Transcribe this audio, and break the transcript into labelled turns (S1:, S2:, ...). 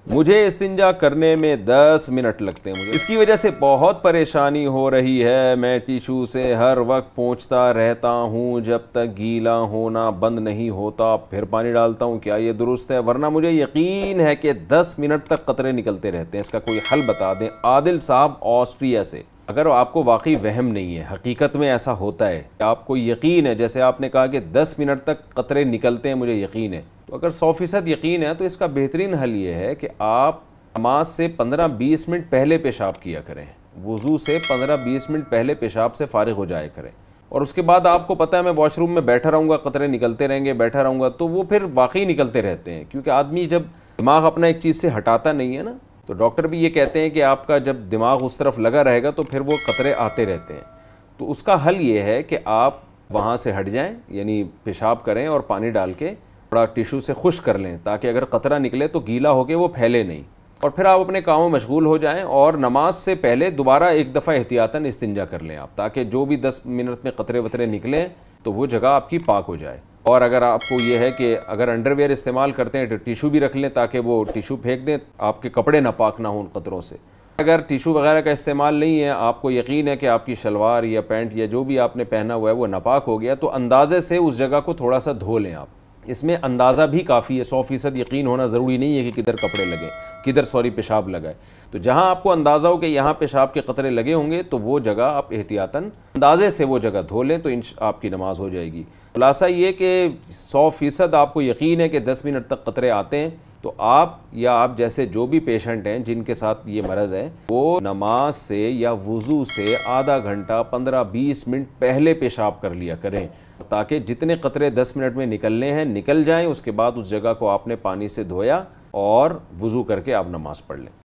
S1: मुझे इस्तिंजा करने में 10 मिनट लगते हैं। मुझे इसकी वजह से बहुत परेशानी हो रही है। मैं टिशू से हर वक्त पोंछता रहता हूँ जब तक गीला होना बंद नहीं होता, फिर पानी डालता हूँ। क्या ये दुरुस्त है? वरना मुझे यकीन है कि 10 मिनट तक कतरे निकलते रहते हैं। इसका कोई हल बता दें। आदिल साहब ऑस्ट्रिया से। अगर आपको वाकई वहम नहीं है, हकीकत में ऐसा होता है, आपको यकीन है, जैसे आपने कहा कि 10 मिनट तक कतरे निकलते हैं, मुझे यकीन है, तो अगर 100% यकीन है तो इसका बेहतरीन हल ये है कि आप नमाज से 15-20 मिनट पहले पेशाब किया करें। वज़ू से 15-20 मिनट पहले पेशाब से फारिग हो जाया करें। और उसके बाद आपको पता है मैं वॉशरूम में बैठा रहूँगा, कतरे निकलते रहेंगे, बैठा रहूँगा, तो वो फिर वाकई निकलते रहते हैं। क्योंकि आदमी जब दिमाग अपना एक चीज़ से हटाता नहीं है ना, तो डॉक्टर भी ये कहते हैं कि आपका जब दिमाग उस तरफ लगा रहेगा तो फिर वो कतरे आते रहते हैं। तो उसका हल ये है कि आप वहाँ से हट जाएं, यानी पेशाब करें और पानी डाल के थोड़ा टिशू से खुश्क कर लें, ताकि अगर कतरा निकले तो गीला होके वो फैले नहीं। और फिर आप अपने कामों में मशगूल हो जाएं और नमाज से पहले दोबारा एक दफ़ा एहतियातन इस्तिंजा कर लें आप, ताकि जो भी 10 मिनट में कतरे वतरे निकलें तो वो जगह आपकी पाक हो जाए। और अगर आपको ये है कि अगर अंडरवेयर इस्तेमाल करते हैं तो टिशू भी रख लें, ताकि वो टिशू फेंक दें, आपके कपड़े नापाक ना हों उन कतरों से। अगर टिशू वगैरह का इस्तेमाल नहीं है, आपको यकीन है कि आपकी शलवार या पैंट या जो भी आपने पहना हुआ है वो नापाक हो गया, तो अंदाजे से उस जगह को थोड़ा सा धो लें आप। इसमें अंदाज़ा भी काफ़ी है, 100% यकीन होना ज़रूरी नहीं है कि किधर कपड़े लगे, किधर पेशाब लगा है। तो जहाँ आपको अंदाज़ा हो कि यहाँ पेशाब के कतरे लगे होंगे तो वो जगह आप एहतियातन अंदाजे से वो जगह धो लें, तो आपकी नमाज हो जाएगी। खुलासा ये कि 100% आपको यकीन है कि 10 मिनट तक कतरे आते हैं, तो आप या आप जैसे जो भी पेशेंट हैं जिनके साथ ये मरज़ है, वो नमाज से या वज़ू से आधा घंटा 15-20 मिनट पहले पेशाब कर लिया करें, ताकि जितने कतरे 10 मिनट में निकलने हैं निकल जाएं। उसके बाद उस जगह को आपने पानी से धोया और वज़ू करके आप नमाज़ पढ़ लें।